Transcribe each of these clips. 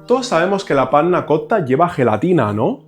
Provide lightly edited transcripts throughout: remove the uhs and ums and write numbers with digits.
Todos sabemos que la panna cotta lleva gelatina, ¿no?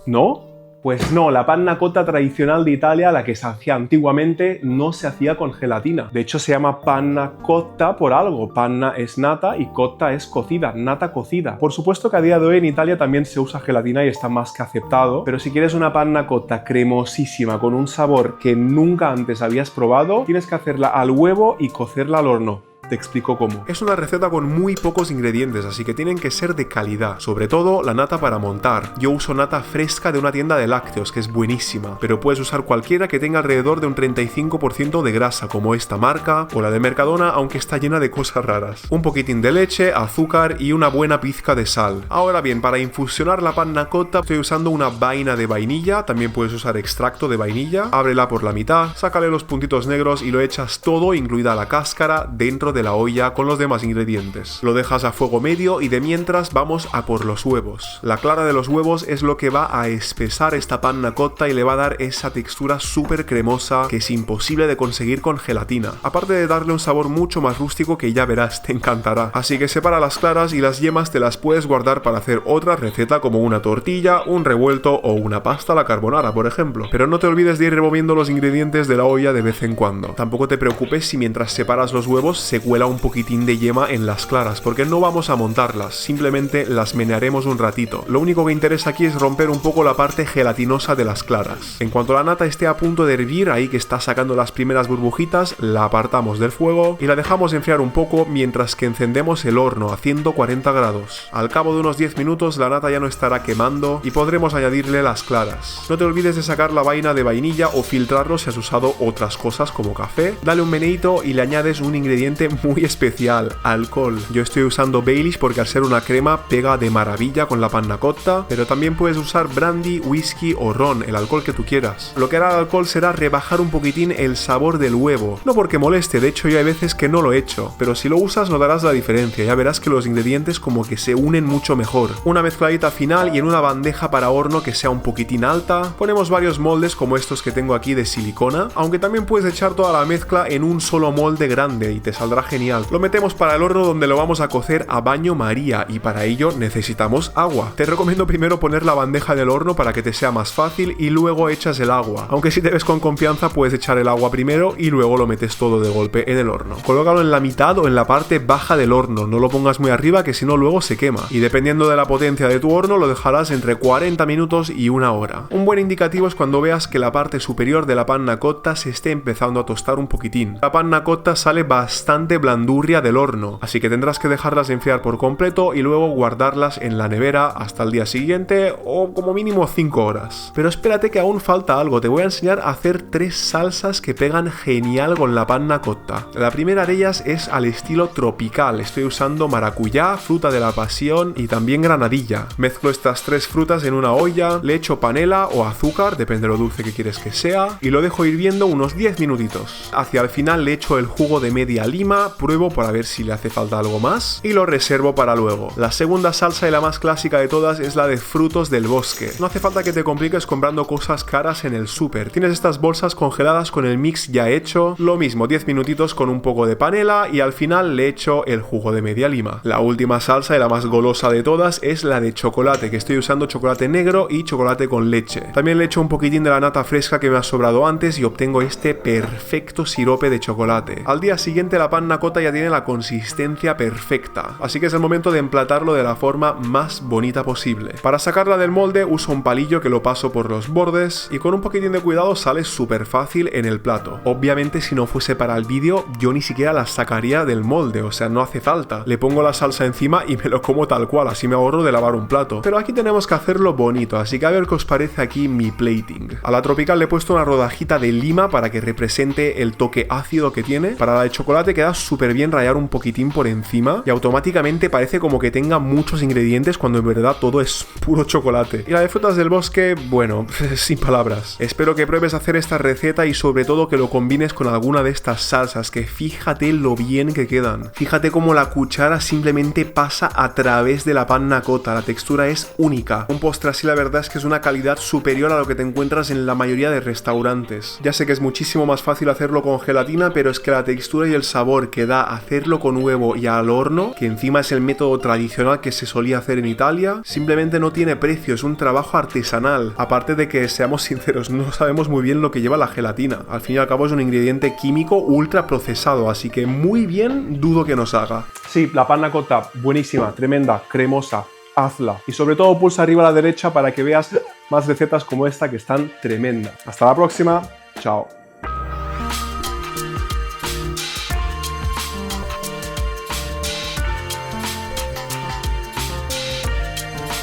¿No? Pues no, la panna cotta tradicional de Italia, la que se hacía antiguamente, no se hacía con gelatina. De hecho, se llama panna cotta por algo. Panna es nata y cotta es cocida, nata cocida. Por supuesto que a día de hoy en Italia también se usa gelatina y está más que aceptado, pero si quieres una panna cotta cremosísima con un sabor que nunca antes habías probado, tienes que hacerla al huevo y cocerla al horno. Te explico cómo. Es una receta con muy pocos ingredientes, así que tienen que ser de calidad. Sobre todo la nata para montar. Yo uso nata fresca de una tienda de lácteos, que es buenísima, pero puedes usar cualquiera que tenga alrededor de un 35% de grasa, como esta marca, o la de Mercadona, aunque está llena de cosas raras. Un poquitín de leche, azúcar y una buena pizca de sal. Ahora bien, para infusionar la panna cotta estoy usando una vaina de vainilla, también puedes usar extracto de vainilla. Ábrela por la mitad, sácale los puntitos negros y lo echas todo, incluida la cáscara, dentro de la olla con los demás ingredientes. Lo dejas a fuego medio y de mientras vamos a por los huevos. La clara de los huevos es lo que va a espesar esta panna cotta y le va a dar esa textura súper cremosa que es imposible de conseguir con gelatina. Aparte de darle un sabor mucho más rústico que ya verás, te encantará. Así que separa las claras y las yemas te las puedes guardar para hacer otra receta como una tortilla, un revuelto o una pasta a la carbonara, por ejemplo. Pero no te olvides de ir removiendo los ingredientes de la olla de vez en cuando. Tampoco te preocupes si mientras separas los huevos se cuela un poquitín de yema en las claras, porque no vamos a montarlas, simplemente las menearemos un ratito. Lo único que interesa aquí es romper un poco la parte gelatinosa de las claras. En cuanto la nata esté a punto de hervir, ahí que está sacando las primeras burbujitas, la apartamos del fuego y la dejamos enfriar un poco mientras que encendemos el horno a 140 grados. Al cabo de unos 10 minutos la nata ya no estará quemando y podremos añadirle las claras. No te olvides de sacar la vaina de vainilla o filtrarlo si has usado otras cosas como café. Dale un meneíto y le añades un ingrediente muy especial, alcohol. Yo estoy usando Baileys porque al ser una crema pega de maravilla con la panna cotta, pero también puedes usar brandy, whisky o ron, el alcohol que tú quieras. Lo que hará el alcohol será rebajar un poquitín el sabor del huevo. No porque moleste, de hecho yo hay veces que no lo he hecho, pero si lo usas notarás la diferencia, ya verás que los ingredientes como que se unen mucho mejor. Una mezcladita final y en una bandeja para horno que sea un poquitín alta, ponemos varios moldes como estos que tengo aquí de silicona, aunque también puedes echar toda la mezcla en un solo molde grande y te saldrá genial. Lo metemos para el horno donde lo vamos a cocer a baño María y para ello necesitamos agua. Te recomiendo primero poner la bandeja en el horno para que te sea más fácil y luego echas el agua. Aunque si te ves con confianza puedes echar el agua primero y luego lo metes todo de golpe en el horno. Colócalo en la mitad o en la parte baja del horno, no lo pongas muy arriba que si no luego se quema. Y dependiendo de la potencia de tu horno lo dejarás entre 40 minutos y una hora. Un buen indicativo es cuando veas que la parte superior de la panna cotta se esté empezando a tostar un poquitín. La panna cotta sale bastante blandurria del horno, así que tendrás que dejarlas enfriar por completo y luego guardarlas en la nevera hasta el día siguiente o como mínimo 5 horas. Pero espérate que aún falta algo, te voy a enseñar a hacer 3 salsas que pegan genial con la panna cotta. La primera de ellas es al estilo tropical, estoy usando maracuyá, fruta de la pasión y también granadilla. Mezclo estas 3 frutas en una olla, le echo panela o azúcar, depende de lo dulce que quieres que sea, y lo dejo hirviendo unos 10 minutitos. Hacia el final le echo el jugo de media lima, pruebo para ver si le hace falta algo más y lo reservo para luego. La segunda salsa y la más clásica de todas es la de frutos del bosque. No hace falta que te compliques comprando cosas caras en el súper. Tienes estas bolsas congeladas con el mix ya hecho, lo mismo 10 minutitos con un poco de panela y al final le echo el jugo de media lima. La última salsa y la más golosa de todas es la de chocolate, que estoy usando chocolate negro y chocolate con leche. También le echo un poquitín de la nata fresca que me ha sobrado antes y obtengo este perfecto sirope de chocolate. Al día siguiente la panna cotta ya tiene la consistencia perfecta, así que es el momento de emplatarlo de la forma más bonita posible. Para sacarla del molde uso un palillo que lo paso por los bordes y con un poquitín de cuidado sale súper fácil en el plato. Obviamente si no fuese para el vídeo yo ni siquiera la sacaría del molde, o sea no hace falta. Le pongo la salsa encima y me lo como tal cual, así me ahorro de lavar un plato. Pero aquí tenemos que hacerlo bonito, así que a ver qué os parece aquí mi plating. A la tropical le he puesto una rodajita de lima para que represente el toque ácido que tiene. Para la de chocolate queda súper bien rallar un poquitín por encima y automáticamente parece como que tenga muchos ingredientes cuando en verdad todo es puro chocolate. Y la de frutas del bosque, bueno, sin palabras. Espero que pruebes a hacer esta receta y sobre todo que lo combines con alguna de estas salsas, que fíjate lo bien que quedan. Fíjate cómo la cuchara simplemente pasa a través de la panna cotta, la textura es única. Un postre así la verdad es que es una calidad superior a lo que te encuentras en la mayoría de restaurantes. Ya sé que es muchísimo más fácil hacerlo con gelatina, pero es que la textura y el sabor sabor que da hacerlo con huevo y al horno, que encima es el método tradicional que se solía hacer en Italia, simplemente no tiene precio, es un trabajo artesanal. Aparte de que, seamos sinceros, no sabemos muy bien lo que lleva la gelatina. Al fin y al cabo es un ingrediente químico ultra procesado, así que muy bien dudo que nos haga. Sí, la panna cotta, buenísima, tremenda, cremosa. Hazla. Y sobre todo pulsa arriba a la derecha para que veas más recetas como esta que están tremendas. Hasta la próxima. Chao.